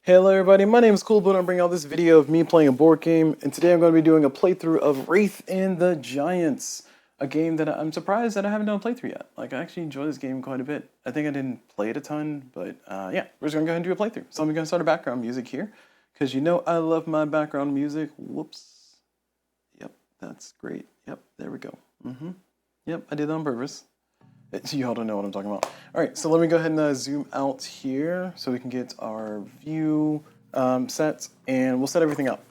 Hello everybody, my name is CulBlu and I'm bringing out this video of me playing a board game, and today I'm going to be doing a playthrough of Wraith and the Giants, a game that I'm surprised that I haven't done a playthrough yet. Like, I actually enjoy this game quite a bit. I think I didn't play it a ton, but yeah, we're just going to go ahead and do a playthrough. So I'm going to start a background music here, because you know I love my background music. Whoops. Yep, that's great. Yep, there we go. Yep, I did that on purpose. You all don't know what I'm talking about. All right, so let me go ahead and zoom out here so we can get our view set, and we'll set everything up.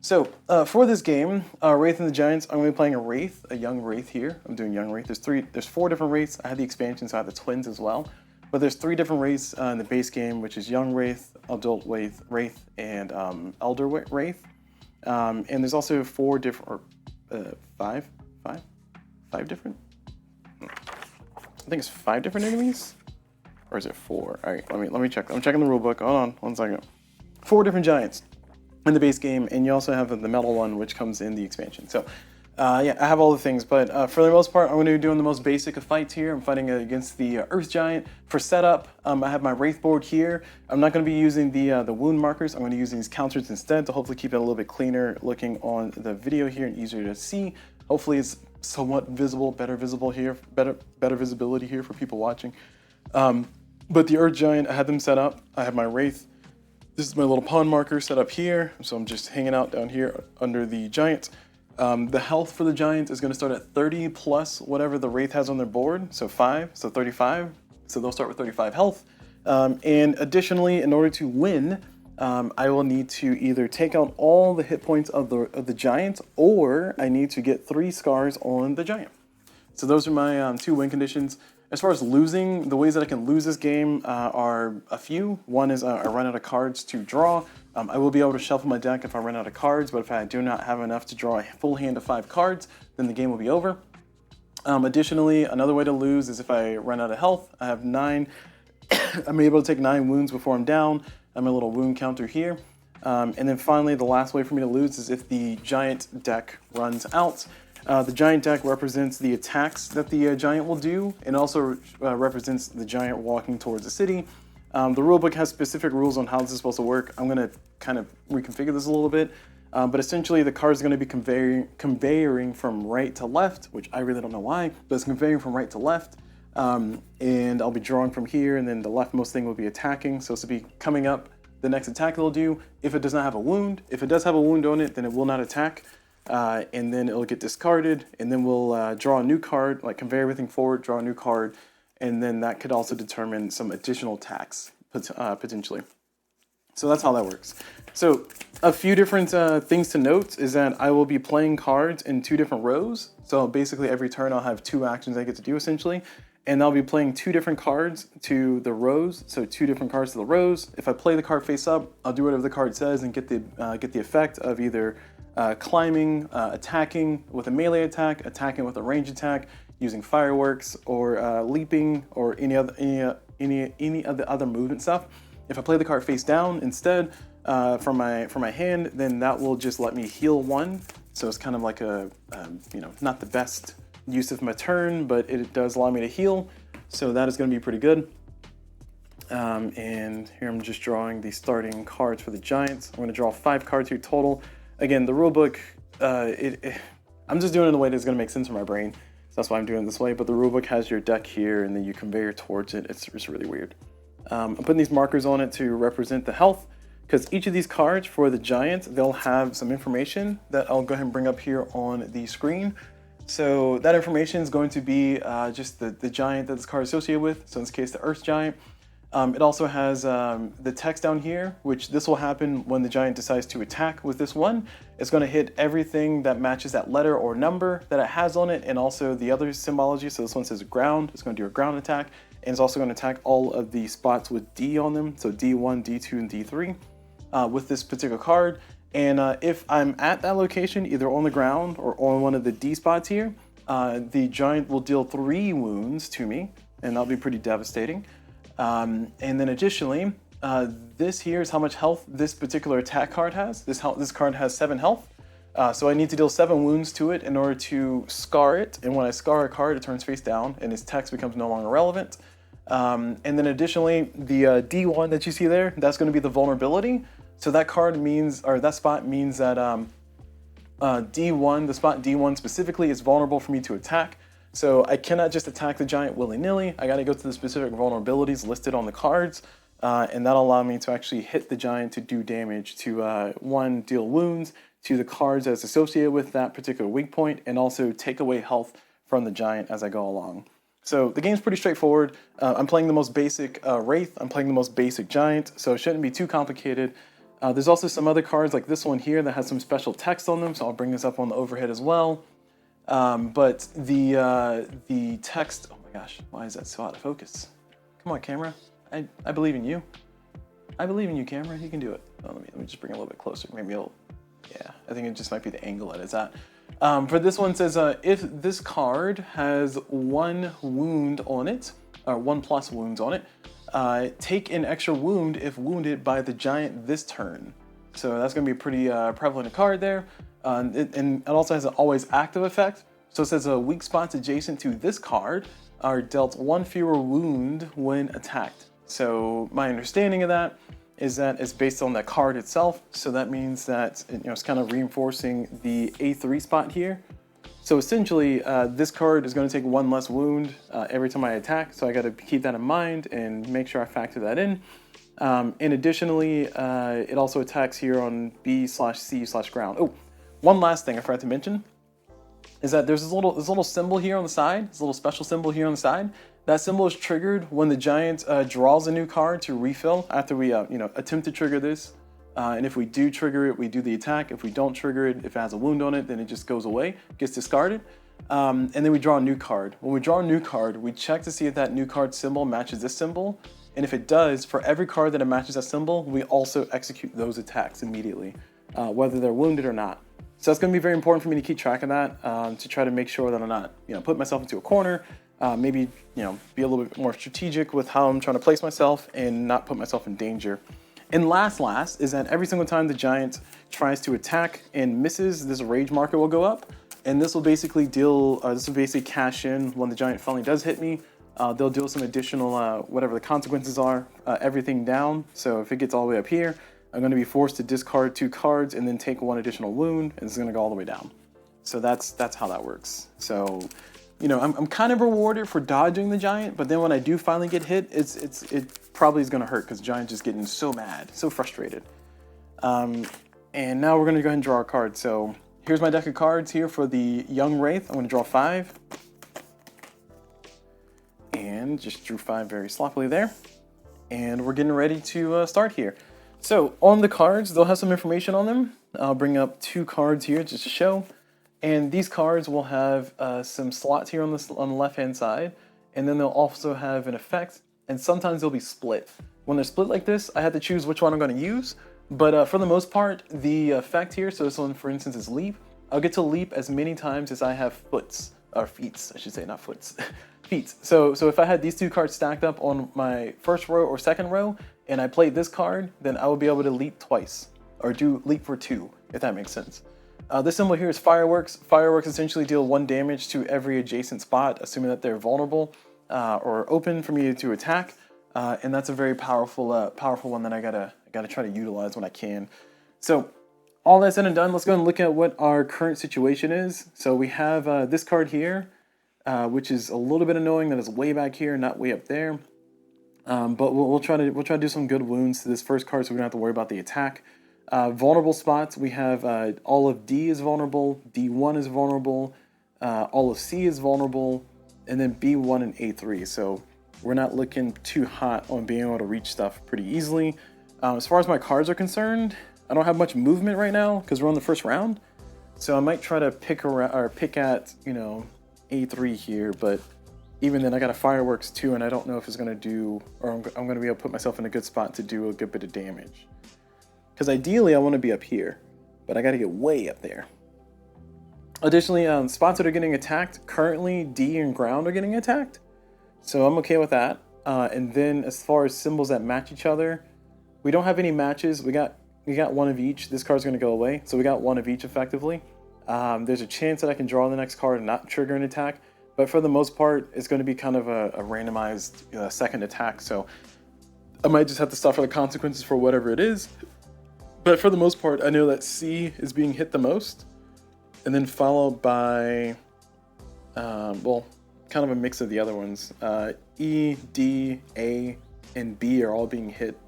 So for this game, Wraith and the Giants, I'm going to be playing a Wraith, a young Wraith here. I'm doing young Wraith. There's four different Wraiths. I had the expansion, so I have the twins as well. But there's three different Wraiths in the base game, which is young Wraith, adult Wraith, and elder Wraith. And there's also four different, or five different. I think it's 5 different enemies, or is it 4? All right, let me check. I'm checking the rulebook. Hold on, 1 second. 4 different giants in the base game, and you also have the metal one, which comes in the expansion. So, yeah, I have all the things, but for the most part, I'm going to be doing the most basic of fights here. I'm fighting against the Earth Giant. For setup, I have my Wraith board here. I'm not going to be using the wound markers. I'm going to use these counters instead to hopefully keep it a little bit cleaner looking on the video here and easier to see. Hopefully, it's somewhat visible, better visibility here for people watching. But the Earth Giant, I had them set up. I have my Wraith. This is my little pawn marker set up here. So I'm just hanging out down here under the Giant. The health for the Giant is going to start at 30 plus whatever the Wraith has on their board. So 5, so 35. So they'll start with 35 health. And additionally, in order to win, I will need to either take out all the hit points of the Giant, or I need to get 3 scars on the Giant. So those are my 2 win conditions. As far as losing, the ways that I can lose this game are a few. One is I run out of cards to draw. I will be able to shuffle my deck if I run out of cards, but if I do not have enough to draw a full hand of 5 cards, then the game will be over. Additionally, another way to lose is if I run out of health. I have 9. I'm able to take 9 wounds before I'm down. I'm a little wound counter here. And then finally, the last way for me to lose is if the Giant deck runs out. The Giant deck represents the attacks that the Giant will do, and also represents the Giant walking towards the city. The rulebook has specific rules on how this is supposed to work. I'm going to kind of reconfigure this a little bit. But essentially, the card is going to be conveying from right to left, which I really don't know why, but it's conveying from right to left. And I'll be drawing from here, and then the leftmost thing will be attacking. So it's to be coming up the next attack it'll do. If it does not have a wound, if it does have a wound on it, then it will not attack. And then it'll get discarded, and then we'll draw a new card, like convey everything forward, draw a new card, and then that could also determine some additional attacks, potentially. So that's how that works. So a few different things to note is that I will be playing cards in 2 different rows. So basically every turn I'll have 2 actions I get to do essentially. And I'll be playing 2 different cards to the rows. So 2 different cards to the rows. If I play the card face up, I'll do whatever the card says and get the effect of either climbing, attacking with a melee attack, attacking with a range attack, using fireworks, or leaping, or any of the other movement stuff. If I play the card face down instead from my hand, then that will just let me heal 1. So it's kind of like a not the best use of my turn, but it does allow me to heal. So that is going to be pretty good. And here I'm just drawing the starting cards for the Giants. I'm going to draw 5 cards here total. Again, the rulebook, I'm just doing it in a way that's going to make sense for my brain. So that's why I'm doing it this way. But the rulebook has your deck here, and then you conveyor towards it. It's really weird. I'm putting these markers on it to represent the health, because each of these cards for the Giants, they'll have some information that I'll go ahead and bring up here on the screen. So that information is going to be just the Giant that this card is associated with. So in this case, the Earth Giant. It also has the text down here, which this will happen when the Giant decides to attack with this one. It's going to hit everything that matches that letter or number that it has on it, and also the other symbology. So this one says ground. It's going to do a ground attack, and it's also going to attack all of the spots with D on them. So D1, D2, and D3 with this particular card. And if I'm at that location, either on the ground or on one of the D spots here, the Giant will deal 3 wounds to me, and that'll be pretty devastating. And then additionally, this here is how much health this particular attack card has. This card has 7 health. So I need to deal 7 wounds to it in order to scar it. And when I scar a card, it turns face down and its text becomes no longer relevant. And then additionally, the D1 that you see there, that's going to be the vulnerability. So that card means, or that spot means that D1, the spot D1 specifically, is vulnerable for me to attack. So I cannot just attack the giant willy-nilly. I got to go to the specific vulnerabilities listed on the cards, and that'll allow me to actually hit the giant to do damage to, one, deal wounds to the cards that's associated with that particular weak point, and also take away health from the giant as I go along. So the game's pretty straightforward. I'm playing the most basic Wraith, I'm playing the most basic giant, so it shouldn't be too complicated. There's also some other cards like this one here that has some special text on them, so I'll bring this up on the overhead as well. But the text, oh my gosh, why is that so out of focus? Come on, camera. I believe in you. I believe in you, camera. You can do it. Oh, let me just bring it a little bit closer. Maybe it'll, yeah, I think it just might be the angle that it's at. For this one, it says, if this card has 1 wound on it, or 1+ wounds on it, take an extra wound if wounded by the giant this turn. So that's going to be a pretty prevalent card there. And it also has an always active effect. So it says weak spots adjacent to this card are dealt 1 fewer wound when attacked. So my understanding of that is that it's based on the card itself. So that means that it's kind of reinforcing the A3 spot here. So essentially, this card is going to take 1 less wound every time I attack. So I got to keep that in mind and make sure I factor that in. And additionally, it also attacks here on B/C/ground. Oh, one last thing I forgot to mention is that there's this little symbol here on the side, this little special symbol here on the side. That symbol is triggered when the giant draws a new card to refill after we attempt to trigger this. And if we do trigger it, we do the attack. If we don't trigger it, if it has a wound on it, then it just goes away, gets discarded. And then we draw a new card. When we draw a new card, we check to see if that new card symbol matches this symbol. And if it does, for every card that it matches that symbol, we also execute those attacks immediately, whether they're wounded or not. So it's going to be very important for me to keep track of that, to try to make sure that I'm not, put myself into a corner. Maybe, be a little bit more strategic with how I'm trying to place myself and not put myself in danger. And last is that every single time the giant tries to attack and misses, this rage marker will go up. And this will basically cash in when the giant finally does hit me. They'll deal some additional, whatever the consequences are, everything down. So if it gets all the way up here, I'm going to be forced to discard 2 cards and then take 1 additional wound, and it's going to go all the way down. So that's how that works. So, I'm kind of rewarded for dodging the giant, but then when I do finally get hit, it probably is going to hurt because the giant's just getting so mad, so frustrated. And now we're going to go ahead and draw our cards. So here's my deck of cards here for the young Wraith. I'm going to draw 5. And just drew 5 very sloppily there. And we're getting ready to start here. So on the cards, they'll have some information on them. I'll bring up 2 cards here just to show. And these cards will have some slots here on the left-hand side. And then they'll also have an effect. And sometimes they'll be split. When they're split like this, I have to choose which one I'm going to use. But for the most part, the effect here, so this one, for instance, is leap. I'll get to leap as many times as I have foots. Or feats, I should say, not foots. Feats. So if I had these 2 cards stacked up on my first row or second row, and I played this card, then I would be able to leap twice, or do leap for 2, if that makes sense. This symbol here is fireworks. Fireworks essentially deal 1 damage to every adjacent spot, assuming that they're vulnerable or open for me to attack. And that's a very powerful one that I gotta try to utilize when I can. So all that said and done, let's go and look at what our current situation is. So we have this card here, which is a little bit annoying that it's way back here, not way up there. But we'll try to do some good wounds to this first card, so we don't have to worry about the attack. Vulnerable spots, we have all of D is vulnerable, D1 is vulnerable, all of C is vulnerable, and then B1 and A3. So we're not looking too hot on being able to reach stuff pretty easily. As far as my cards are concerned, I don't have much movement right now because we're on the first round. So I might try to pick at A3 here, but even then I got a fireworks too, and I don't know if it's gonna do, or I'm gonna be able to put myself in a good spot to do a good bit of damage. Because ideally I want to be up here, but I got to get way up there. Additionally, spots that are getting attacked, currently D and ground are getting attacked. So I'm okay with that. And then as far as symbols that match each other, we don't have any matches. We got 1 of each. This card's going to go away. So we got 1 of each effectively. There's a chance that I can draw the next card and not trigger an attack. but for the most part, it's going to be kind of a randomized second attack. So I might just have to suffer the consequences for whatever it is. But for the most part, I know that C is being hit the most, and then followed by, well, kind of a mix of the other ones. E, D, A, and B are all being hit.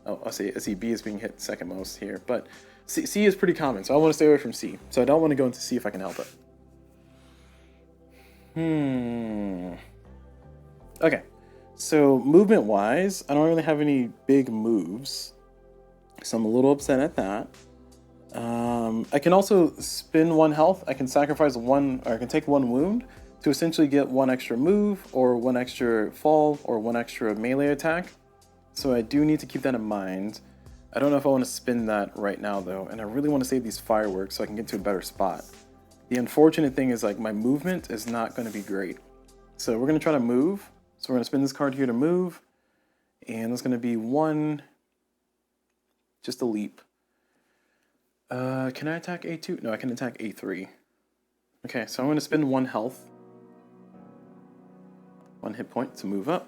Oh, I see B is being hit second most here, but C is pretty common, so I want to stay away from C. So I don't want to go into C if I can help it. Okay, so movement-wise, I don't really have any big moves, so I'm a little upset at that. I can also spin 1 health. I can sacrifice 1, or I can take 1 wound to essentially get 1 extra move, or 1 extra fall, or 1 extra melee attack. So I do need to keep that in mind. I don't know if I want to spin that right now though, and I really want to save these fireworks so I can get to a better spot. The unfortunate thing is, like, my movement is not going to be great. So we're going to try to move. So we're going to spin this card here to move, and it's going to be 1, just a leap. Can I attack A2? No, I can attack A3. Okay, so I'm going to spend 1 health. 1 hit point to move up.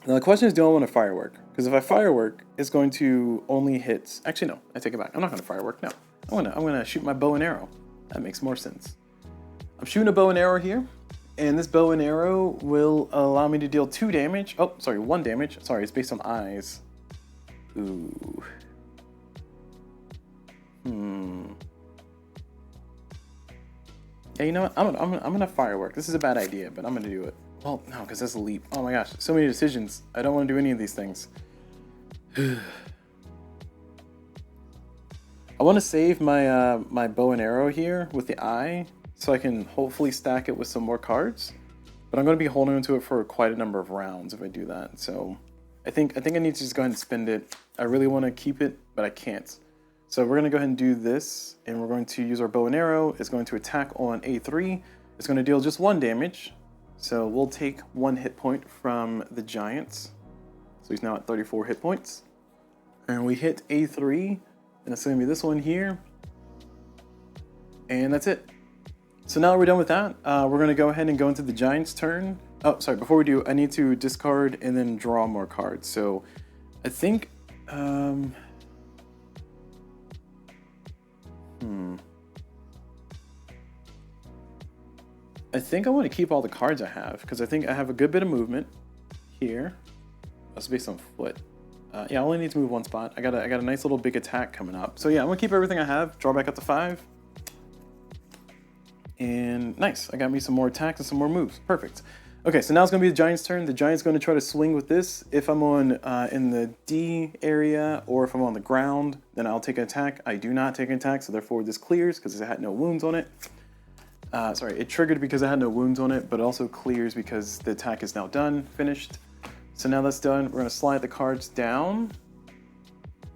Now the question is, do I want to firework? Because if I firework, it's going to only hit... Actually, no, I take it back. I'm not going to firework, no. I'm gonna shoot my bow and arrow. That makes more sense. I'm shooting a bow and arrow here, and this bow and arrow will allow me to deal 2 damage. Oh, sorry, 1 damage. Sorry, it's based on eyes. Ooh. Yeah, you know what? I'm gonna firework. This is a bad idea, but I'm gonna do it. Well, no, because that's a leap. Oh my gosh, so many decisions. I don't want to do any of these things. I want to save my my bow and arrow here with the eye, so I can hopefully stack it with some more cards. But I'm going to be holding onto it for quite a number of rounds if I do that. So I think I need to just go ahead and spend it. I really want to keep it, but I can't. So we're going to go ahead and do this, and we're going to use our bow and arrow. It's going to attack on A3. It's going to deal just 1 damage. So we'll take 1 hit point from the giants. So he's now at 34 hit points. And we hit A3, and it's going to be this one here. And that's it. So now that we're done with that, we're going to go ahead and go into the giant's turn. Oh, sorry, before we do, I need to discard and then draw more cards. So I think... I think I want to keep all the cards I have, because I think I have a good bit of movement here. That's based on foot. Yeah, I only need to move 1 spot. I got a nice little big attack coming up. So yeah, I'm gonna keep everything I have. Draw back up to 5. And nice, I got me some more attacks and some more moves. Perfect. Okay, so now it's gonna be the giant's turn. The giant's gonna try to swing with this. If I'm on in the D area, or if I'm on the ground, then I'll take an attack. I do not take an attack, so therefore this clears because it had no wounds on it. Sorry, it triggered because I had no wounds on it, but it also clears because the attack is now done, finished. So now that's done, we're gonna slide the cards down,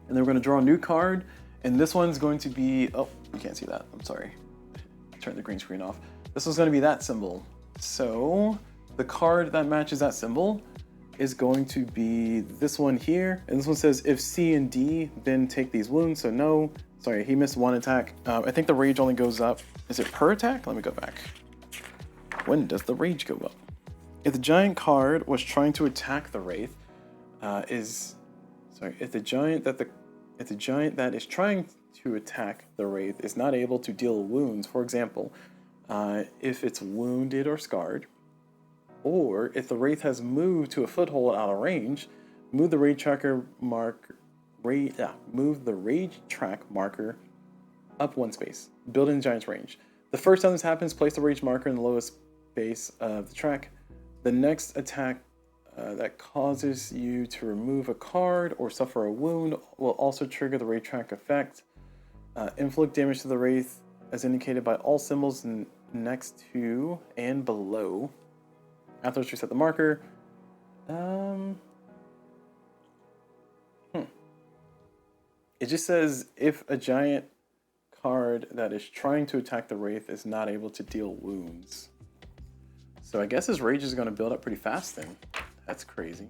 and then we're gonna draw a new card, and this one's going to be, oh, you can't see that, I'm sorry. Turn the green screen off. This one's gonna be that symbol. So the card that matches that symbol is going to be this one here, and this one says if C and D, then take these wounds, so no. Sorry, he missed 1 attack. I think the rage only goes up. Is it per attack? Let me go back. When does the rage go up? If the giant card was trying to attack the Wraith, if the giant that is trying to attack the Wraith is not able to deal wounds, for example, if it's wounded or scarred, or if the Wraith has moved to a foothold out of range, move the rage tracker marker. Move the rage track marker up 1 space. Build in the giant's range. The first time this happens, place the rage marker in the lowest space of the track. The next attack that causes you to remove a card or suffer a wound will also trigger the rage track effect. Inflict damage to the Wraith as indicated by all symbols next to and below. Afterwards, reset the marker. It just says if a giant card that is trying to attack the Wraith is not able to deal wounds. So I guess his rage is going to build up pretty fast then. That's crazy.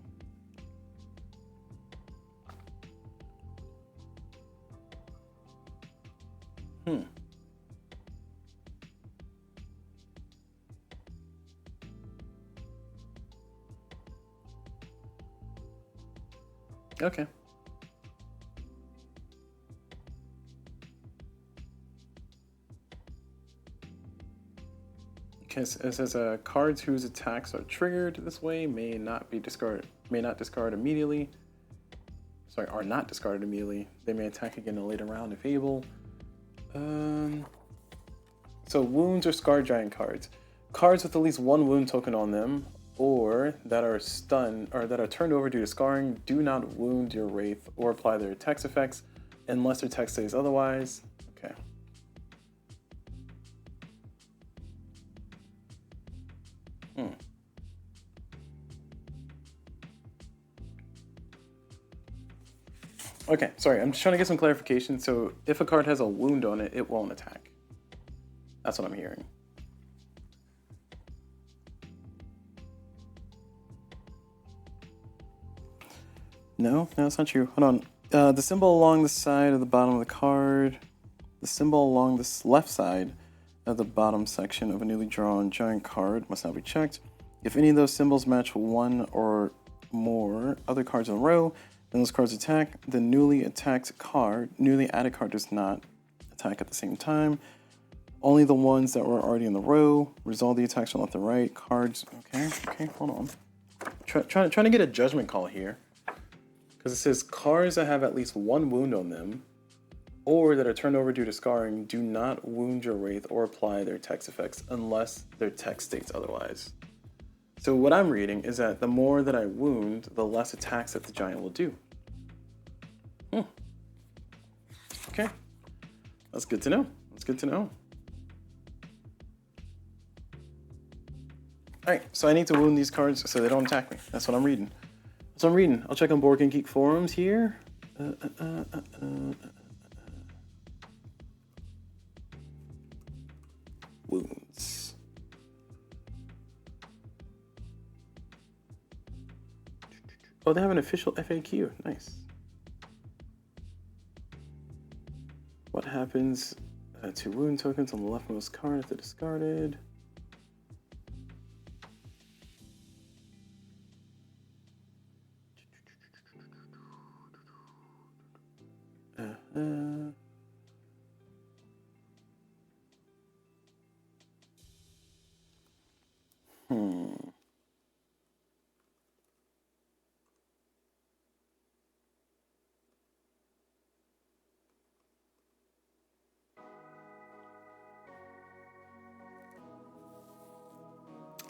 Okay. Okay, so it says cards whose attacks are triggered this way may not discard immediately. Sorry, are not discarded immediately. They may attack again in a later round if able. So wounds or scar giant cards. Cards with at least one wound token on them, or that are stunned or that are turned over due to scarring, do not wound your Wraith or apply their text effects unless their text says otherwise. Okay. Okay, sorry, I'm just trying to get some clarification. So if a card has a wound on it, it won't attack. That's what I'm hearing. No, that's not true. Hold on. The symbol along the side of the bottom of the card, the symbol along the left side of the bottom section of a newly drawn giant card must not be checked. If any of those symbols match one or more other cards in a row, then those cards attack. The newly added card does not attack at the same time. Only the ones that were already in the row. Resolve the attacks from left to right. Cards. Okay, hold on. Trying to get a judgment call here. Because it says cards that have at least one wound on them, or that are turned over due to scarring, do not wound your Wraith or apply their text effects unless their text states otherwise. So what I'm reading is that the more that I wound, the less attacks that the giant will do. Okay. That's good to know. That's good to know. Alright, so I need to wound these cards so they don't attack me. That's what I'm reading. That's what I'm reading. I'll check on Board Game Geek forums here. Wounds. Oh, they have an official FAQ. Nice. What happens to wound tokens on the leftmost card if they're discarded?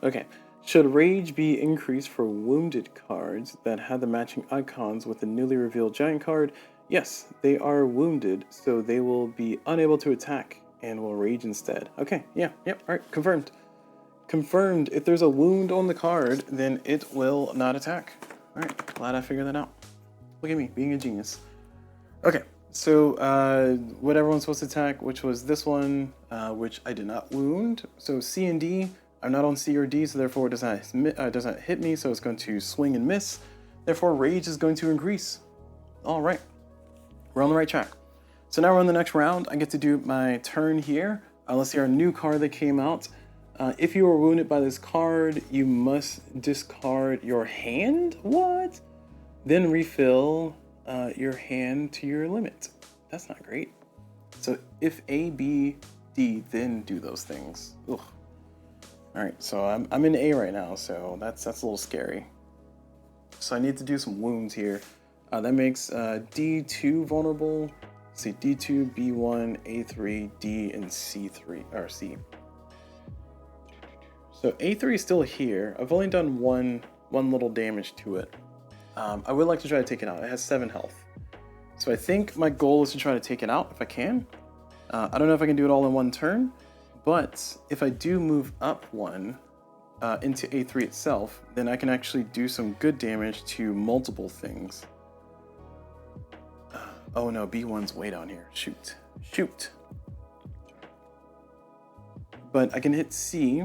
Okay, should rage be increased for wounded cards that have the matching icons with the newly revealed giant card? Yes, they are wounded, so they will be unable to attack and will rage instead. Okay, yep, alright, confirmed. Confirmed, if there's a wound on the card, then it will not attack. Alright, glad I figured that out. Look at me, being a genius. Okay, so what everyone's supposed to attack, which was this one, which I did not wound. So C and D, I'm not on C or D, so therefore it does not hit me, so it's going to swing and miss. Therefore, rage is going to increase. All right, we're on the right track. So now we're on the next round. I get to do my turn here. Let's see our new card that came out. If you were wounded by this card, you must discard your hand. What? Then refill your hand to your limit. That's not great. So if A, B, D, then do those things. Ugh. All right, so I'm in A right now, so that's a little scary. So I need to do some wounds here. That makes D2 vulnerable. Let's see, D2, B1, A3, D, and C3 or C. So A3 is still here. I've only done one little damage to it. I would like to try to take it out. It has 7 health. So I think my goal is to try to take it out if I can. I don't know if I can do it all in one turn. But if I do move up one into A3 itself, then I can actually do some good damage to multiple things. Oh no, B1's way down here. Shoot. But I can hit C,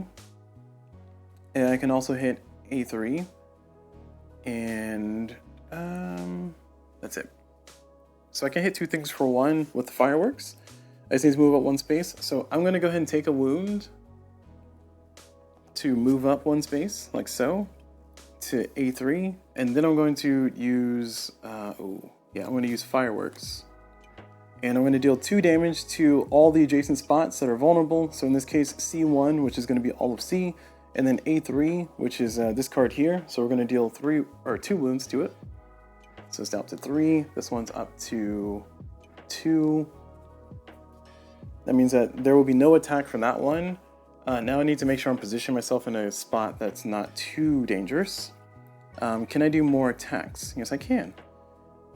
and I can also hit A3, and that's it. So I can hit 2 things for 1 with the fireworks. I just need to move up 1 space. So I'm going to go ahead and take a wound to move up 1 space, like so. to A3, and then I'm going to use, I'm going to use fireworks. And I'm going to deal 2 damage to all the adjacent spots that are vulnerable. So in this case, C1, which is going to be all of C, and then A3, which is this card here. So we're going to deal 2 wounds to it. So it's down to 3. This one's up to 2. That means that there will be no attack from that one. Now I need to make sure I'm positioning myself in a spot that's not too dangerous. Can I do more attacks? Yes, I can.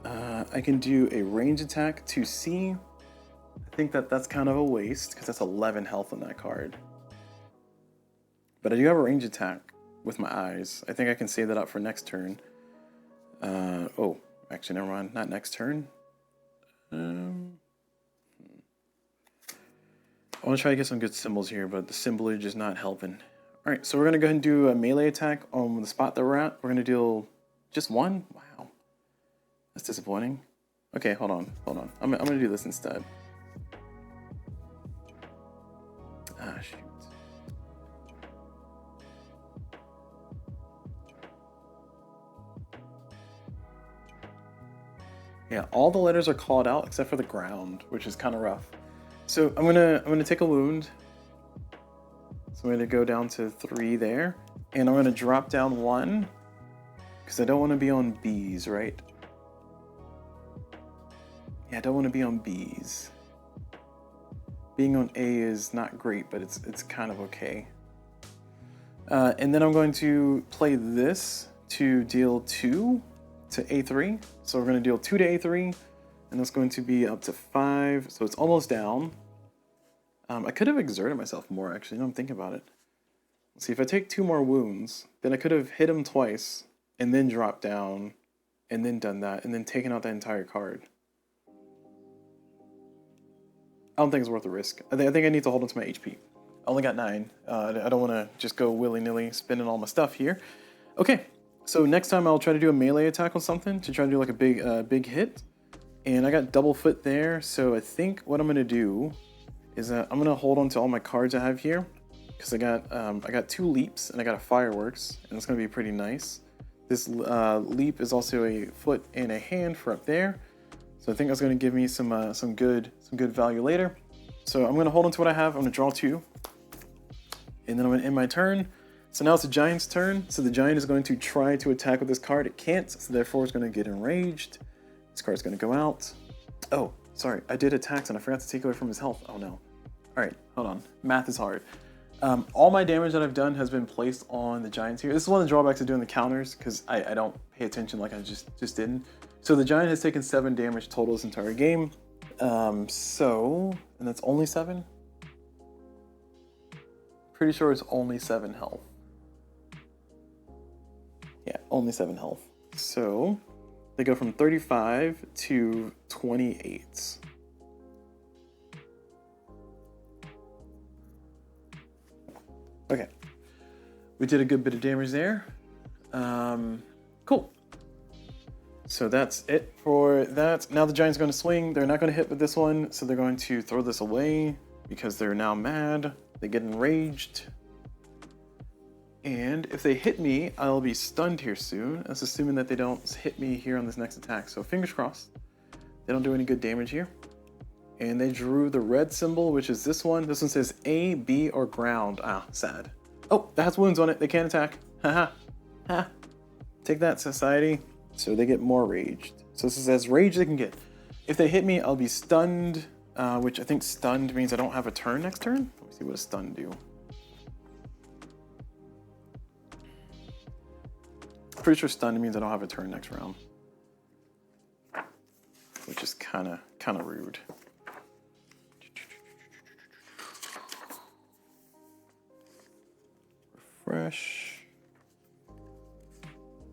I can do a range attack to C. I think that's kind of a waste because that's 11 health on that card. But I do have a range attack with my eyes. I think I can save that up for next turn. Actually, never mind. Not next turn. I want to try to get some good symbols here, but the symbolage is not helping. All right, so we're going to go ahead and do a melee attack on the spot that we're at. We're going to deal just 1. Wow. That's disappointing. Okay, hold on. I'm going to do this instead. Ah, shoot. Yeah, all the letters are called out except for the ground, which is kind of rough. So I'm gonna take a wound. So I'm gonna go down to 3 there, and I'm gonna drop down 1 because I don't want to be on B's, right? Yeah, I don't want to be on B's. Being on A is not great, but it's kind of okay. And then I'm going to play this to deal 2 to A3. So we're going to deal 2 to A3, and that's going to be up to 5. So it's almost down. I could have exerted myself more, actually. Now I'm thinking about it. Let's see, if I take 2 more wounds, then I could have hit him twice, and then dropped down, and then done that, and then taken out that entire card. I don't think it's worth the risk. I think I need to hold on to my HP. I only got 9. I don't want to just go willy-nilly spending all my stuff here. Okay, so next time I'll try to do a melee attack on something to try to do like a big hit. And I got double foot there, so I think what I'm going to do is I'm going to hold on to all my cards I have here. Because I got 2 leaps and I got a fireworks, and it's going to be pretty nice. This leap is also a foot and a hand for up there. So I think that's going to give me some good value later. So I'm going to hold on to what I have. I'm going to draw 2. And then I'm going to end my turn. So now it's the giant's turn. So the giant is going to try to attack with this card. It can't, so therefore it's going to get enraged. This card's going to go out. Oh, sorry. I did attacks and I forgot to take away from his health. Oh no. All right, hold on. Math is hard. All my damage that I've done has been placed on the giants here. This is one of the drawbacks of doing the counters because I don't pay attention like I just didn't. So the giant has taken 7 damage total this entire game. And that's only 7? Pretty sure it's only 7 health. Yeah, only 7 health. So they go from 35 to 28. Okay. We did a good bit of damage there. Cool. So that's it for that. Now the giant's going to swing. They're not going to hit with this one, so they're going to throw this away because they're now mad. They get enraged. And if they hit me, I'll be stunned here soon. That's assuming that they don't hit me here on this next attack. So fingers crossed. They don't do any good damage here. And they drew the red symbol, which is this one. This one says A, B, or ground. Ah, sad. Oh, that has wounds on it. They can't attack. Haha. Ha. Take that, society. So they get more raged. So this is as rage they can get. If they hit me, I'll be stunned, which I think stunned means I don't have a turn next turn. Let me see what a stun do. Pretty sure stunned means I don't have a turn next round, which is kind of rude. Refresh.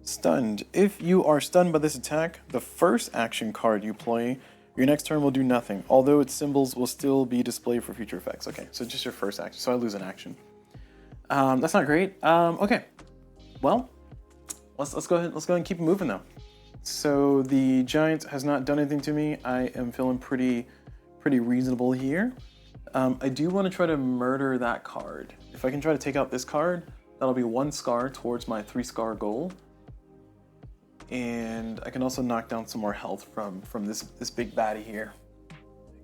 Stunned. If you are stunned by this attack, the first action card you play, your next turn will do nothing, although its symbols will still be displayed for future effects. Okay, so just your first action. So I lose an action. That's not great. Okay, well, let's go ahead and keep moving though. So the giant has not done anything to me. I am feeling pretty reasonable here. I do want to try to murder that card. If I can try to take out this card, that'll be 1 scar towards my 3 scar goal. and I can also knock down some more health from this big baddie here.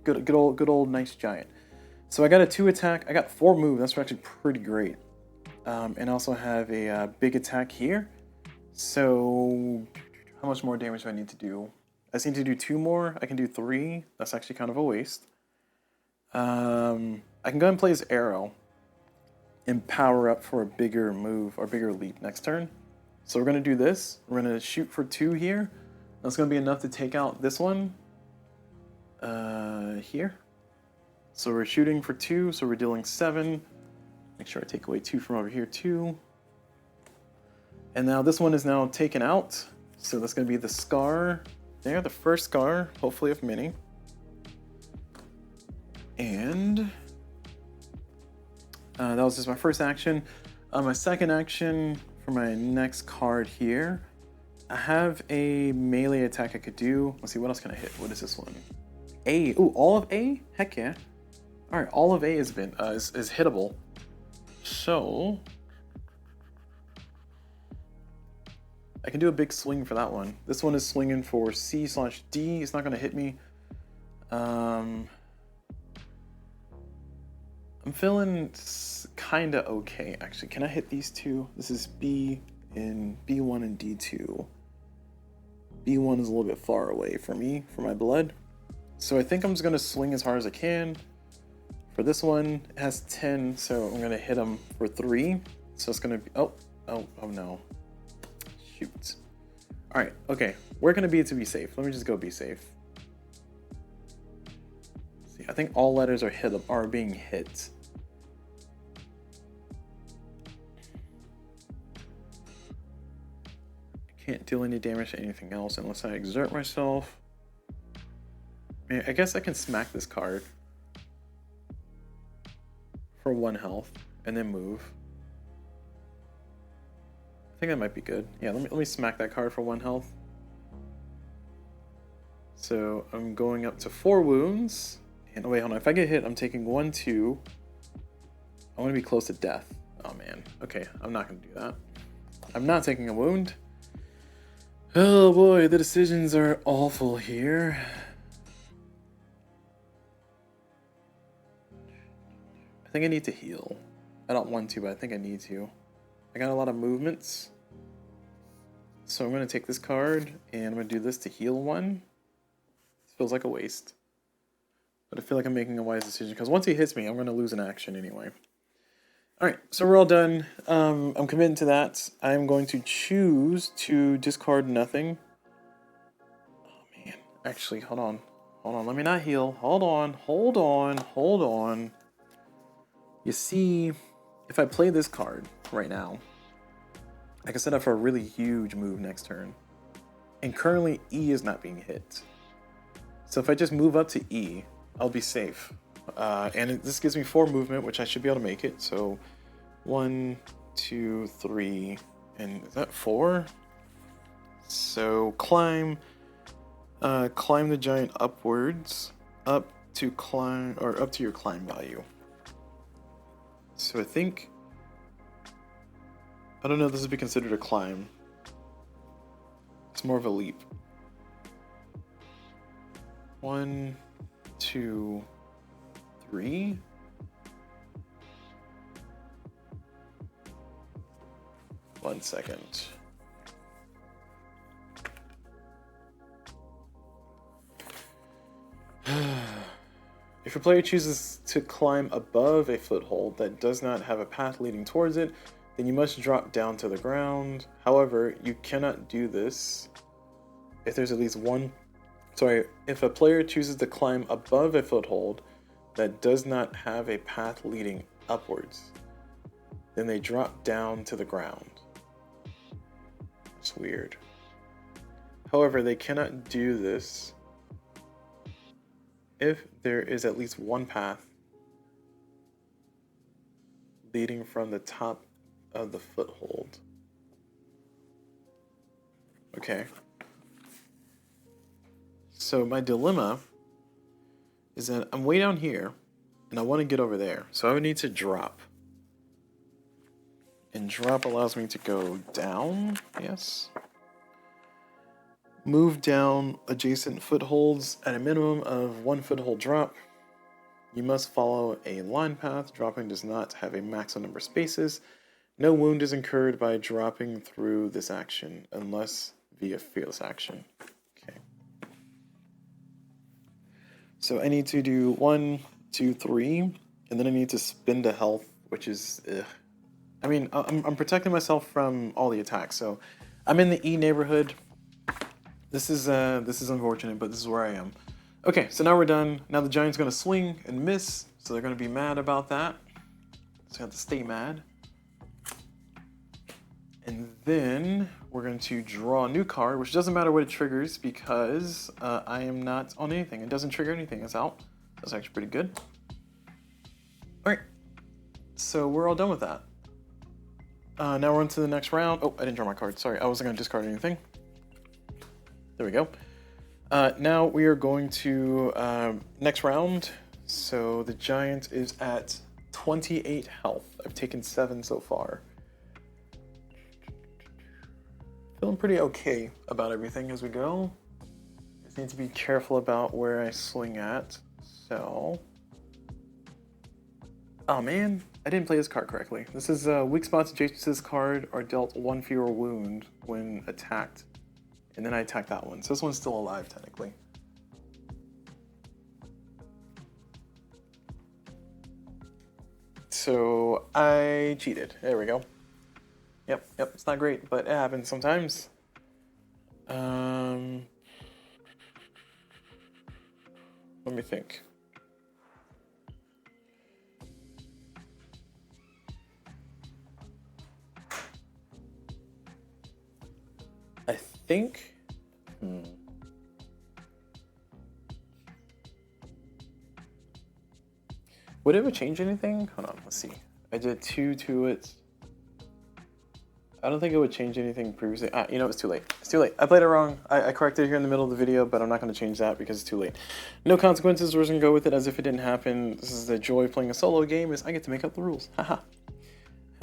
Good old nice giant. So I got a 2 attack. I got 4 move. That's actually pretty great. And I also have a big attack here. So how much more damage do I need to do? I just need to do 2 more. I can do 3. That's actually kind of a waste. I can go ahead and play his arrow and power up for a bigger move or bigger leap next turn. So we're going to do this. We're going to shoot for 2 here. That's going to be enough to take out this one here. So we're shooting for 2, so we're dealing 7. Make sure I take away 2 from over here too. And now this one is now taken out. So that's going to be the scar there, the first scar, hopefully of many. And that was just my first action. My second action for my next card here, I have a melee attack I could do. Let's see, what else can I hit? What is this one? A. Ooh, all of A? Heck yeah. All right, all of A is hittable. So I can do a big swing for that one. This one is swinging for C/D. It's not going to hit me. I'm feeling kind of okay, actually. Can I hit these 2? This is B and B1 and D2. B1 is a little bit far away for me, for my blood. So I think I'm just going to swing as hard as I can. For this one, it has 10, so I'm going to hit him for 3. So it's going to be... Oh no. Shoot. Alright, okay. Where can it be to be safe? Let me just go be safe. See, I think all letters are being hit. I can't deal any damage to anything else unless I exert myself. I guess I can smack this card for 1 health and then move. I think that might be good. Yeah, let me smack that card for 1 health. So I'm going up to 4 wounds. And wait, hold on. If I get hit, I'm taking 1, 2. I want to be close to death. Oh man. Okay, I'm not going to do that. I'm not taking a wound. Oh boy, the decisions are awful here. I think I need to heal. I don't want to, but I think I need to. I got a lot of movements. So I'm going to take this card, and I'm going to do this to heal 1. This feels like a waste. But I feel like I'm making a wise decision, because once he hits me, I'm going to lose an action anyway. Alright, so we're all done. I'm committing to that. I'm going to choose to discard nothing. Oh man, actually, hold on. Hold on, let me not heal. Hold on. You see, if I play this card right now, I can set up for a really huge move next turn. And currently, E is not being hit. So if I just move up to E, I'll be safe. This gives me 4 movement, which I should be able to make it. So 1, 2, 3, and is that 4? So climb the giant upwards, up to your climb value. So I think, I don't know if this would be considered a climb. It's more of a leap. 1, 2, 3. One second. If a player chooses to climb above a foothold that does not have a path leading towards it, then you must drop down to the ground. However, you cannot do this if there's at least one... Sorry, if a player chooses to climb above a foothold that does not have a path leading upwards, then they drop down to the ground. It's weird. However, they cannot do this if there is at least one path leading from the top of the foothold. Okay. So my dilemma is that I'm way down here and I want to get over there. So I would need to drop. And drop allows me to go down, yes. Move down adjacent footholds at a minimum of 1 foothold drop. You must follow a line path. Dropping does not have a maximum number of spaces. No wound is incurred by dropping through this action, unless via fearless action. Okay. So I need to do 1, 2, 3, and then I need to spend a health, which is, I mean, I'm protecting myself from all the attacks. So I'm in the E neighborhood. This is unfortunate, but this is where I am. Okay, so now we're done. Now the giant's gonna swing and miss, so they're gonna be mad about that. So I have to stay mad. And then we're going to draw a new card, which doesn't matter what it triggers because I am not on anything. It doesn't trigger anything. It's out. That's actually pretty good. All right, so we're all done with that. Now we're on to the next round. Oh, I didn't draw my card. Sorry, I wasn't going to discard anything. There we go. Now we are going to next round. So the giant is at 28 health. I've taken 7 so far. Feeling pretty okay about everything as we go. Just need to be careful about where I swing at. So, oh man, I didn't play this card correctly. This is weak spots adjacent to this card are dealt 1 fewer wound when attacked, and then I attack that one. So this one's still alive technically. So I cheated. There we go. Yep, it's not great, but it happens sometimes. Let me think. I think... Would it ever change anything? Hold on, let's see. I did 2 to it. I don't think it would change anything previously. You know, it's too late. It's too late. I played it wrong. I corrected it here in the middle of the video, but I'm not going to change that because it's too late. No consequences. We're just going to go with it as if it didn't happen. This is the joy of playing a solo game, is I get to make up the rules. Haha.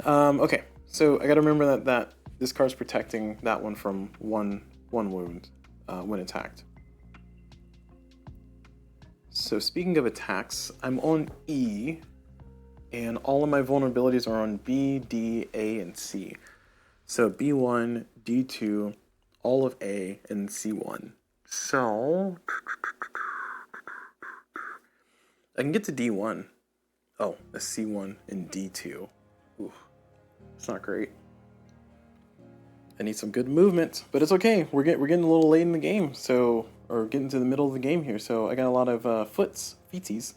Okay, so I got to remember that this card's protecting that one from one wound when attacked. So speaking of attacks, I'm on E, and all of my vulnerabilities are on B, D, A, and C. So B1, D2, all of A, and C1. So I can get to D1. Oh, a C1 and D2. Ooh, it's not great. I need some good movement, but it's okay. We're getting a little late in the game, so or getting to the middle of the game here. So I got a lot of feetsies.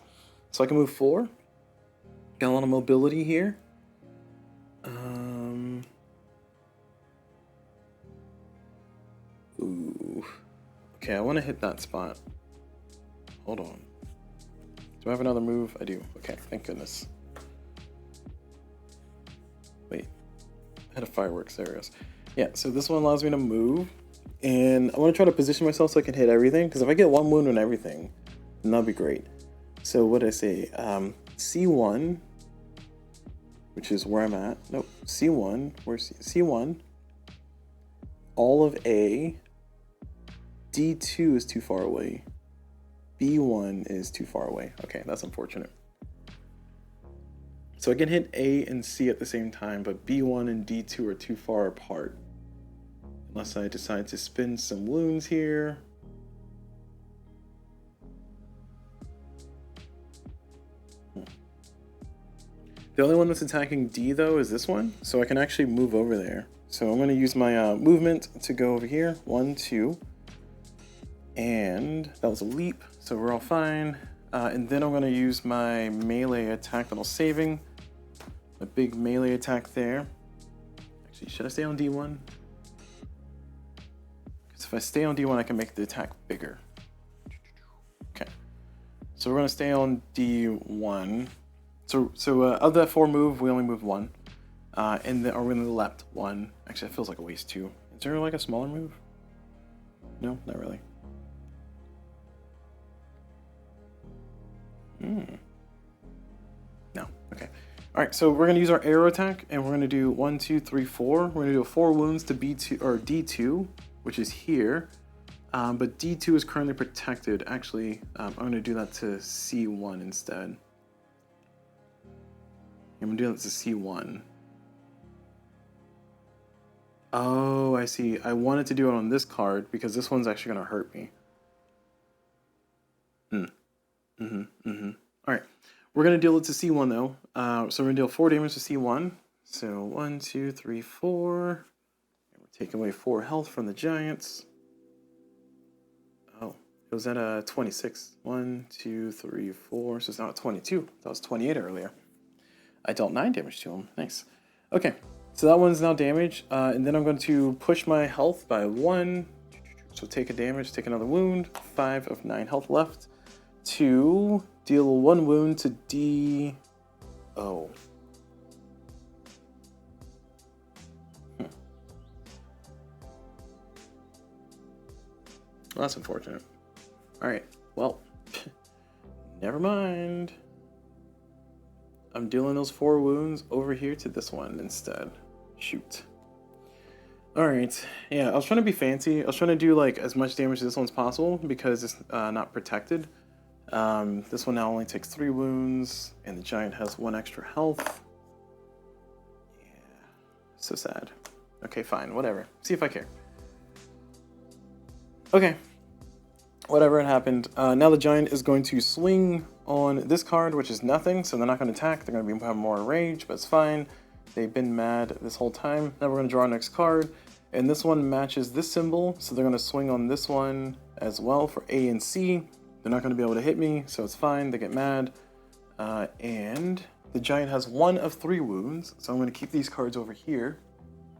So I can move 4. Got a lot of mobility here. Ooh. Okay, I want to hit that spot. Hold on. Do I have another move? I do. Okay, thank goodness. Wait. I had a fireworks. There it goes. Yeah, so this one allows me to move. And I want to try to position myself so I can hit everything. Because if I get 1 wound on everything, then that'd be great. So what did I say? C1, which is where I'm at. Nope, C1. Where's C1? All of A. D2 is too far away. B1 is too far away. Okay, that's unfortunate. So I can hit A and C at the same time, but B1 and D2 are too far apart. Unless I decide to spin some wounds here. The only one that's attacking D though is this one, so I can actually move over there. So I'm going to use my movement to go over here. 1, 2. And that was a leap, so we're all fine. And then I'm going to use my melee attack that I'm saving. A big melee attack there. Actually, should I stay on D1? Because if I stay on D1, I can make the attack bigger. Okay. So we're going to stay on D1. So of that 4 move, we only move 1. And then, or we're going to left 1. Actually, that feels like a waste 2. Is there like a smaller move? No, not really. No. Okay. All right. So we're going to use our arrow attack, and we're going to do 1, 2, 3, 4. We're going to do 4 wounds to B2 or D2, which is here, But D2 is currently protected. Actually, I'm going to do that to C1 instead. I'm going to do that to C1. Oh, I see. I wanted to do it on this card because this one's actually going to hurt me. Alright. We're going to deal it to C1 though. So we're going to deal 4 damage to C1. So 1, 2, 3, 4. And we're taking away 4 health from the Giants. Oh, it was at a 26. 1, 2, 3, 4. So it's now at 22. That was 28 earlier. I dealt 9 damage to him. Nice. Okay. So that one's now damaged, and then I'm going to push my health by 1. So take a damage, take another wound. 5 of 9 health left. To deal 1 wound to D. Oh. Well, that's unfortunate. Alright, well, never mind. I'm dealing those 4 wounds over here to this one instead. Shoot. Alright, yeah, I was trying to be fancy. I was trying to do like as much damage to this one as possible because it's not protected. This one now only takes 3 wounds, and the Giant has 1 extra health. Yeah, so sad. Okay, fine, whatever. See if I care. Okay, whatever had happened. Now the Giant is going to swing on this card, which is nothing, so they're not going to attack. They're going to have more rage, but it's fine. They've been mad this whole time. Now we're going to draw our next card, and this one matches this symbol, so they're going to swing on this one as well for A and C. They're not going to be able to hit me, so it's fine. They get mad, and the Giant has 1 of 3 wounds, so I'm going to keep these cards over here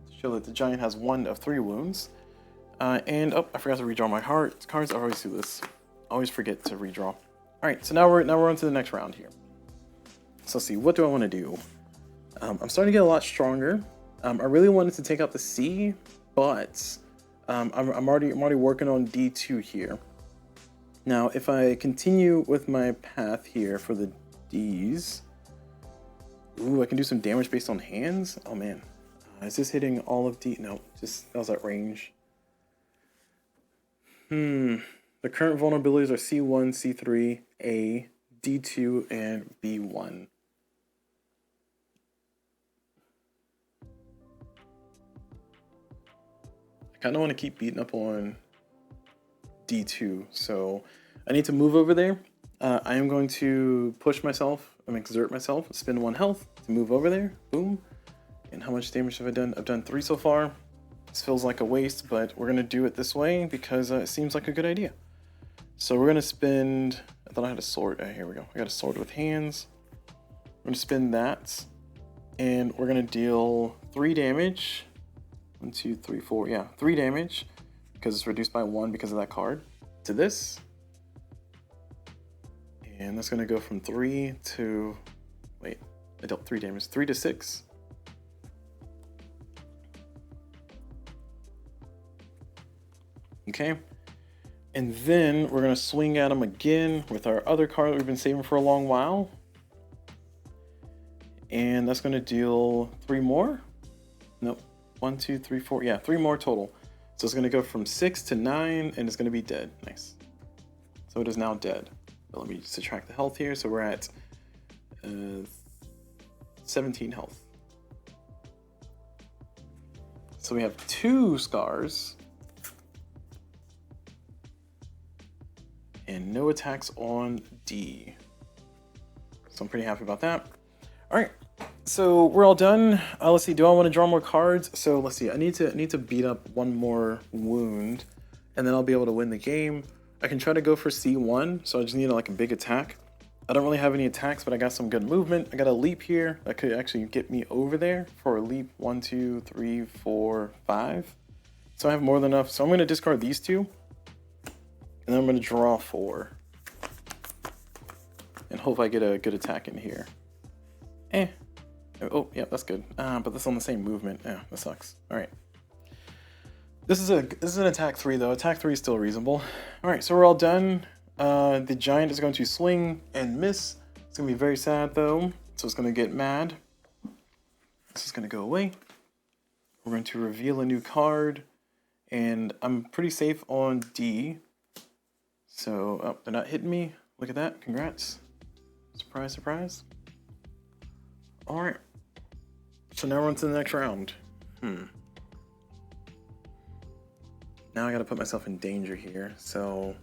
to show that the Giant has 1 of 3 wounds. And oh, I forgot to redraw my cards. I always do this. I always forget to redraw. All right, so now we're on to the next round here. So let's see, what do I want to do? I'm starting to get a lot stronger. I really wanted to take out the C, but I'm already working on D2 here. Now, if I continue with my path here for the Ds, ooh, I can do some damage based on hands. Oh man, is this hitting all of D? No, just that was at range. The current vulnerabilities are C1, C3, A, D2, and B1. I kind of want to keep beating up on D2, so I need to move over there. I am going to push myself, exert myself, spend 1 health to move over there. Boom. And how much damage have I done? I've done 3 so far. This feels like a waste, but we're going to do it this way because it seems like a good idea. So we're going to spend, I thought I had a sword. Here we go. I got a sword with hands. We're going to spend that, and we're going to deal 3 damage. 1, 2, 3, 4. Yeah, 3 damage because it's reduced by 1 because of that card to this. And that's going to go from 3 to, wait, I dealt 3 damage. 3 to 6. Okay, and then we're going to swing at him again with our other card that we've been saving for a long while. And that's going to deal 3 more. Nope, 1, 2, 3, 4. Yeah, 3 more total. So it's going to go from 6 to 9, and it's going to be dead. Nice. So it is now dead. But let me subtract the health here. So we're at 17 health. So we have 2 scars. And no attacks on D. So I'm pretty happy about that. All right, so we're all done. Let's see, do I want to draw more cards? So let's see, I need to beat up 1 more wound, and then I'll be able to win the game. I can try to go for C1, so I just need like a big attack. I don't really have any attacks, but I got some good movement. I got a leap here that could actually get me over there for a leap. 1, 2, 3, 4, 5. So I have more than enough. So I'm going to discard these 2. And then I'm going to draw 4. And hope I get a good attack in here. Oh, yeah, that's good. But that's on the same movement. Yeah, that sucks. All right. This is an attack 3, though. Attack 3 is still reasonable. All right, so we're all done. The Giant is going to swing and miss. It's going to be very sad, though. So it's going to get mad. This is going to go away. We're going to reveal a new card. and I'm pretty safe on D. So, oh, they're not hitting me. Look at that. Congrats. Surprise, surprise. All right. So now we're on to the next round. Now I gotta put myself in danger here. So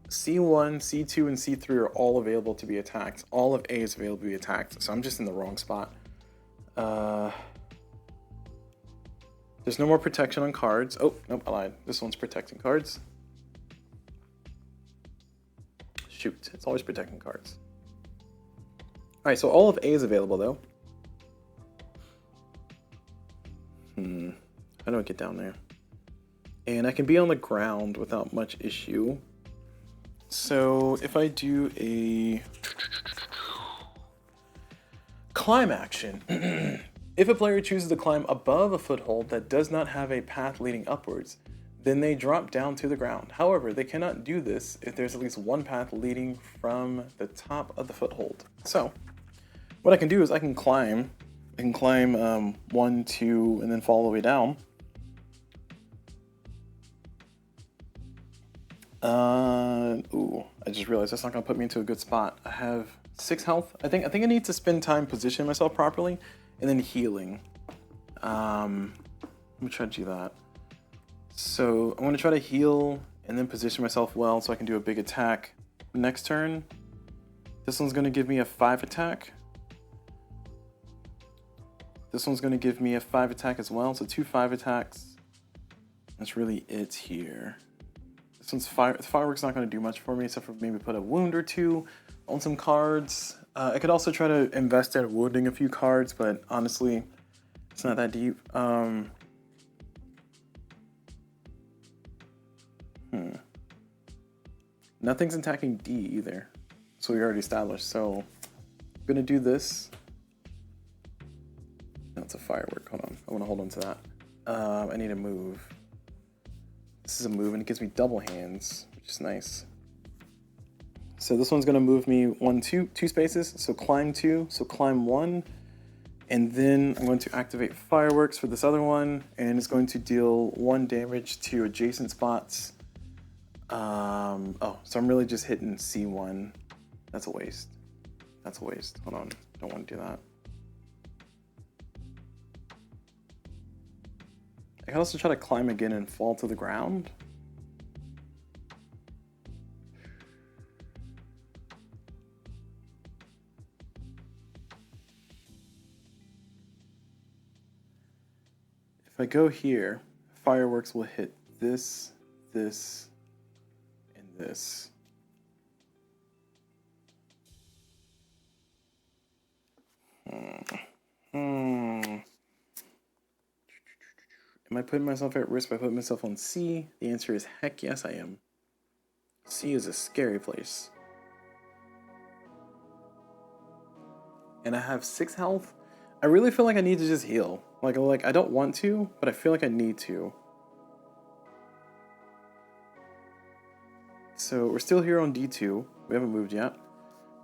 C1, C2, and C3 are all available to be attacked. All of A is available to be attacked. So I'm just in the wrong spot. There's no more protection on cards. Oh, nope, I lied. This one's protecting cards. Shoot, it's always protecting cards. All right, so all of A is available though. How do I get down there? And I can be on the ground without much issue. So if I do a climb action, if a player chooses to climb above a foothold that does not have a path leading upwards, then they drop down to the ground. However, they cannot do this if there's at least one path leading from the top of the foothold. So what I can do is I can climb 1, 2, and then fall all the way down. Ooh, I just realized that's not gonna put me into a good spot. I have 6 health. I think I need to spend time positioning myself properly and then healing. Let me try to do that. So I'm gonna try to heal and then position myself well so I can do a big attack next turn. This one's gonna give me a 5 attack. This one's gonna give me a 5 attack as well, so 2 5 attacks. That's really it here. This one's firework's not gonna do much for me except for maybe put a wound or 2 on some cards. I could also try to invest in wounding a few cards, but honestly, it's not that deep. Nothing's attacking D either, so we already established. So I'm gonna do this. That's a firework. Hold on, I want to hold on to that. I need to move. This is a move, and it gives me double hands, which is nice. So this one's gonna move me 2 spaces. So climb 2, so climb 1, and then I'm going to activate fireworks for this other one, and it's going to deal 1 damage to adjacent spots. Oh, so I'm really just hitting C1. That's a waste. That's a waste. Hold on, don't want to do that. I can also try to climb again and fall to the ground. If I go here, fireworks will hit this, this, and this. Am I putting myself at risk by putting myself on C? The answer is heck yes, I am. C is a scary place. And I have 6 health. I really feel like I need to just heal. Like I don't want to, but I feel like I need to. So we're still here on D2. We haven't moved yet.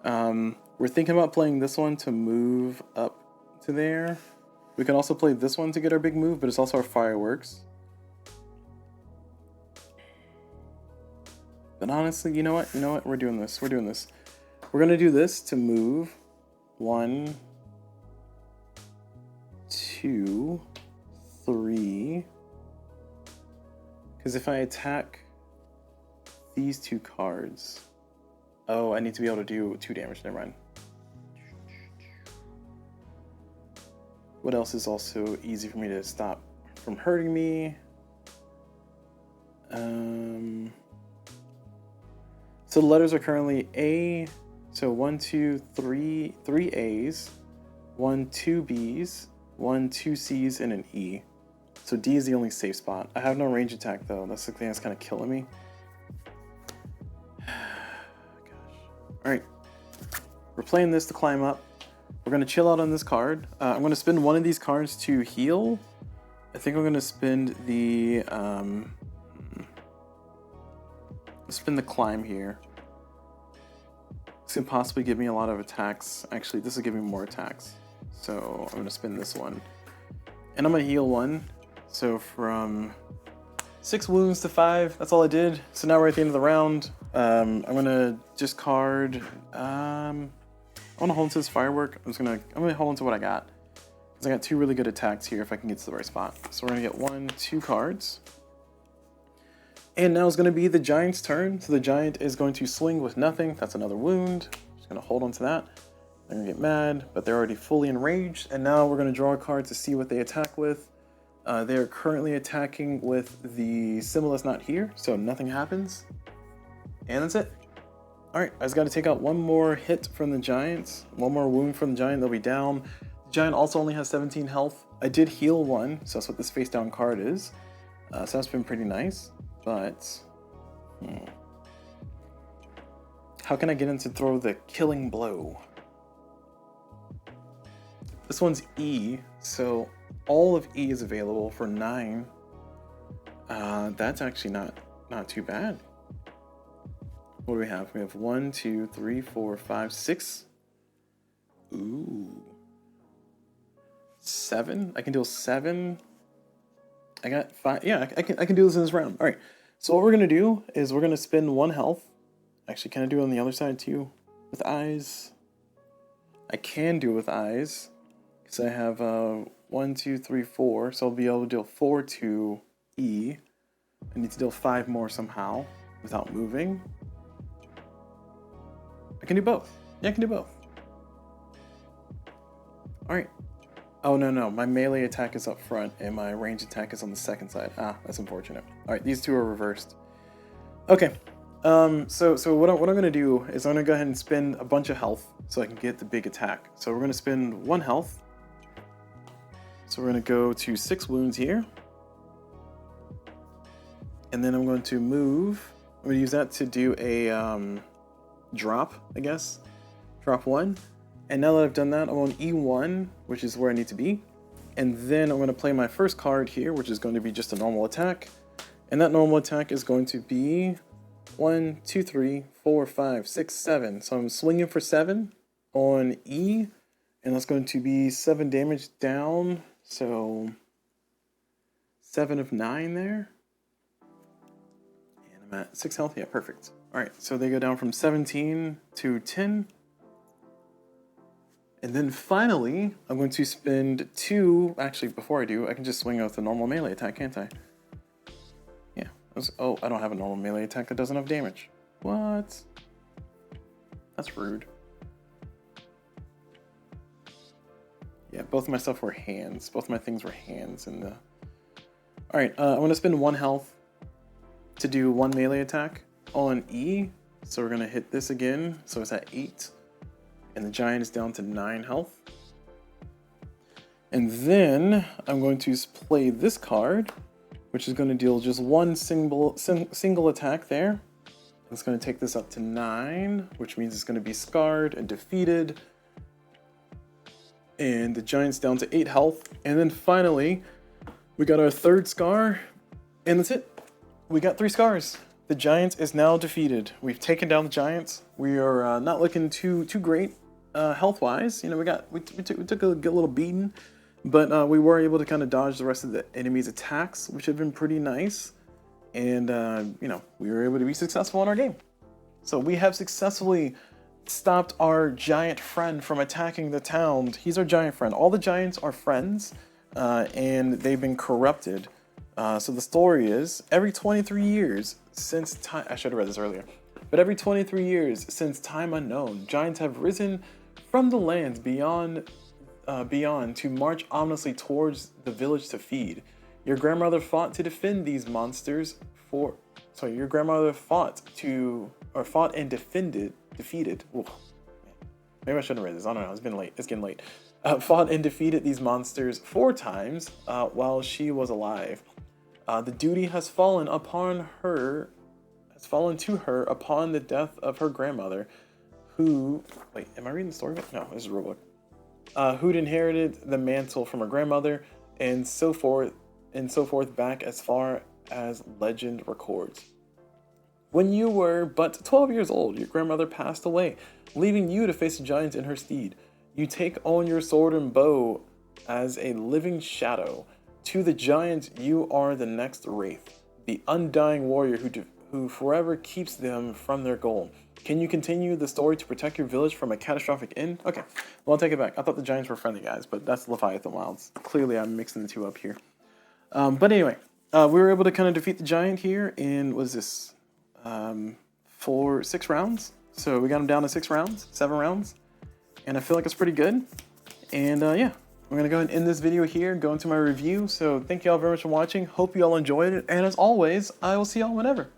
We're thinking about playing this one to move up to there. We can also play this one to get our big move, but it's also our fireworks. But honestly, you know what? We're doing this. We're gonna do this to move 1, 2, 3. Because if I attack these 2 cards, oh, I need to be able to do 2 damage. Never mind. What else is also easy for me to stop from hurting me? So the letters are currently A. So 1, 2, 3 A's, 1, 2 B's, 1, 2 C's, and an E. So D is the only safe spot. I have no range attack though. That's the thing that's kind of killing me. Gosh. All right, we're playing this to climb up. We're gonna chill out on this card. I'm gonna spend one of these cards to heal. I think I'm gonna spend the climb here. This can possibly give me a lot of attacks. Actually, this will give me more attacks. So I'm gonna spend this one, and I'm gonna heal 1. So from 6 wounds to 5. That's all I did. So now we're at the end of the round. I'm gonna discard. I want to hold into this firework. I'm gonna hold into what I got, because I got 2 really good attacks here if I can get to the right spot. So we're gonna get 1, 2 cards. And now it's gonna be the giant's turn. So the giant is going to swing with nothing. That's another wound. Just gonna hold on to that. They're gonna get mad, but they're already fully enraged. And now we're gonna draw a card to see what they attack with. They're currently attacking with the symbol that's not here, so nothing happens. And that's it. Alright, I just got to take out 1 more hit from the giants, 1 more wound from the giant, they'll be down. The giant also only has 17 health. I did heal 1, so that's what this face down card is. So that's been pretty nice, but... How can I get him to throw the killing blow? This one's E, so all of E is available for 9. That's actually not too bad. What do we have? We have 1, 2, 3, 4, 5, 6. Ooh. 7? I can deal 7. I got 5. Yeah, I can do this in this round. Alright. So what we're gonna do is we're gonna spend 1 health. Actually, can I do it on the other side too? With eyes? I can do it with eyes. Because I have 1, 2, 3, 4. So I'll be able to deal 4 to E. I need to deal 5 more somehow without moving. I can do both. Yeah, I can do both. Alright. Oh, no. My melee attack is up front, and my range attack is on the second side. Ah, that's unfortunate. Alright, these 2 are reversed. Okay. So what I'm going to do is I'm going to go ahead and spend a bunch of health so I can get the big attack. So we're going to spend 1 health. So we're going to go to 6 wounds here. And then I'm going to move. I'm going to use that to do a... drop, I guess. Drop 1. And now that I've done that, I'm on E1, which is where I need to be. And then I'm going to play my first card here, which is going to be just a normal attack. And that normal attack is going to be 1, 2, 3, 4, 5, 6, 7. So I'm swinging for 7 on E. And that's going to be 7 damage down. So 7 of 9 there. And I'm at 6 health. Yeah, perfect. Alright, so they go down from 17 to 10. And then finally, I'm going to spend 2... Actually, before I do, I can just swing with a normal melee attack, can't I? Yeah. Oh, I don't have a normal melee attack that doesn't have damage. What? That's rude. Yeah, both of my stuff were hands. Both of my things were hands in the... Alright, I'm going to spend 1 health to do 1 melee attack on E. So we're going to hit this again. So it's at 8. And the giant is down to 9 health. And then I'm going to play this card, which is going to deal just 1 single attack there. It's going to take this up to 9, which means it's going to be scarred and defeated. And the giant's down to 8 health. And then finally, we got our 3rd scar. And that's it. We got 3 scars. The giant is now defeated. We've taken down the giants. We are not looking too great health-wise. You know, we took a good little beating, but we were able to kind of dodge the rest of the enemy's attacks, which have been pretty nice. And you know, we were able to be successful in our game. So we have successfully stopped our giant friend from attacking the town. He's our giant friend. All the giants are friends, and they've been corrupted. So the story is, every 23 years since time... I should have read this earlier. But every 23 years since time unknown, giants have risen from the lands beyond to march ominously towards the village to feed. Your grandmother fought to defend these monsters for... Sorry, your grandmother fought and defeated... Ooh, maybe I shouldn't have read this. I don't know. It's been late. It's getting late. Fought and defeated these monsters 4 times while she was alive. The duty has fallen to her upon the death of her grandmother, who... Wait, am I reading the storybook? No, this is a rule book. Who'd inherited the mantle from her grandmother, and so forth back as far as legend records. When you were but 12 years old, your grandmother passed away, leaving you to face the giants in her stead. You take on your sword and bow as a living shadow. To the giant, you are the next Wraith. the undying warrior who forever keeps them from their goal. Can you continue the story to protect your village from a catastrophic end? Okay, well, I'll take it back. I thought the giants were friendly guys, but that's Leviathan Wilds. Clearly, I'm mixing the two up here. But anyway, we were able to kind of defeat the giant here in, what is this, 6 rounds? So we got him down to 6 rounds, 7 rounds, and I feel like it's pretty good. And yeah, I'm going to go ahead and end this video here, go into my review. So thank you all very much for watching. Hope you all enjoyed it. And as always, I will see y'all whenever.